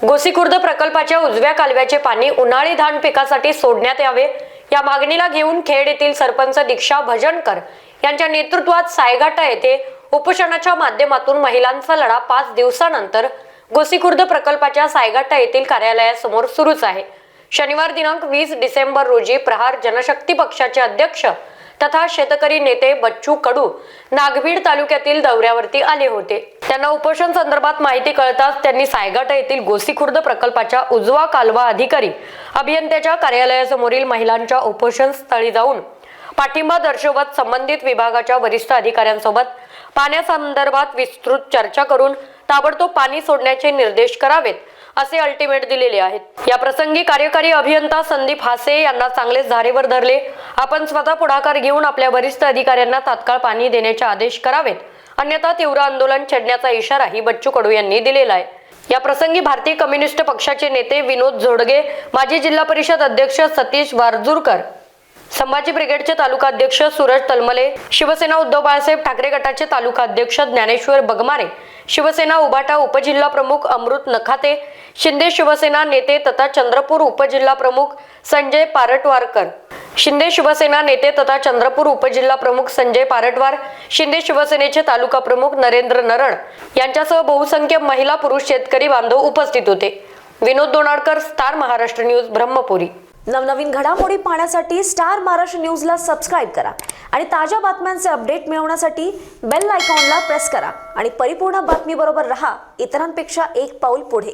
गोसीखुर्द प्रकल्पाच्या उजव्या कालव्याचे पाणी उन्हाळी धान पिकासाठी सोडण्यात यावे या मागणीला घेऊन खेड येथील सरपंच दीक्षा भजनकर यांच्या नेतृत्वात सायघाटा येथे उपोषणाच्या माध्यमातून महिलांचा लढा 5 दिवसानंतर गोसीखुर्द प्रकल्पाच्या सायघाटा येथील कार्यालयासमोर सुरूच आहे। शनिवार दिनांक 20 डिसेंबर रोजी प्रहार जनशक्ती पक्षाचे अध्यक्ष तथा शेतकरी नेते बच्चू कडू नागभीड तालुक्यातील दौऱ्यावरती आले होते। त्यांना उपोषण संदर्भात माहिती कळताच त्यांनी सायघाटा येथील गोसीखुर्द प्रकल्पाच्या उजवा कालवा अधिकारी अभियंत्याच्या कार्यालयासमोरील महिलांच्या उपोषण स्थळी जाऊन पाठिंबा दर्शवत संबंधित विभागाच्या वरिष्ठ अधिकाऱ्यांसोबत पाण्यासंदर्भात विस्तृत चर्चा करून ताबडतोब पाणी सोडण्याचे निर्देश करावेत असे अल्टिमेट दिलेले आहेत। या प्रसंगी कार्यकारी अभियंता संदीप हासे यांना चांगलेच धारेवर धरले। आपण स्वतः पुढाकार घेऊन आपल्या वरिष्ठ अधिकाऱ्यांना तात्काळ पाणी देण्याचे आदेश करावेत, अन्यथा तीव्र आंदोलन छेडण्याचा इशाराही बच्चू कडू यांनी दिलेला आहे। या प्रसंगी भारतीय कम्युनिस्ट पक्षाचे नेते विनोद झोडगे, माजी जिल्हा परिषद अध्यक्ष सतीश वारजूरकर, संभाजी ब्रिगेडचे तालुका अध्यक्ष सूरज तलमले, शिवसेना उद्धव बाळासाहेब ठाकरे गटाचे तालुका अध्यक्ष ज्ञानेश्वर बगमारे, शिवसेना उभाटा उपजिल्हा प्रमुख अमृत नखाते, शिंदे शिवसेना नेते तथा चंद्रपूर उपजिल्हा प्रमुख संजय पारटवारकर, शिंदे शिवसेना नेते तथा चंद्रपूर उपजिल्हा प्रमुख संजय पारटवार, शिंदे शिवसेनेचे तालुका प्रमुख नरेंद्र नरड यांच्यासह बहुसंख्य महिला पुरुष शेतकरी बांधव उपस्थित होते। विनोद दोनाडकर, स्टार महाराष्ट्र न्यूज, ब्रह्मपुरी। नवनवीन घडामोडी पाहण्यासाठी स्टार महाराष्ट्र न्यूजला सबस्क्राईब करा आणि ताज्या बातम्यांचे अपडेट मिळवण्यासाठी बेल आयकॉनला प्रेस करा आणि परिपूर्ण बातमी बरोबर रहा, इतरांपेक्षा एक पाऊल पुढे।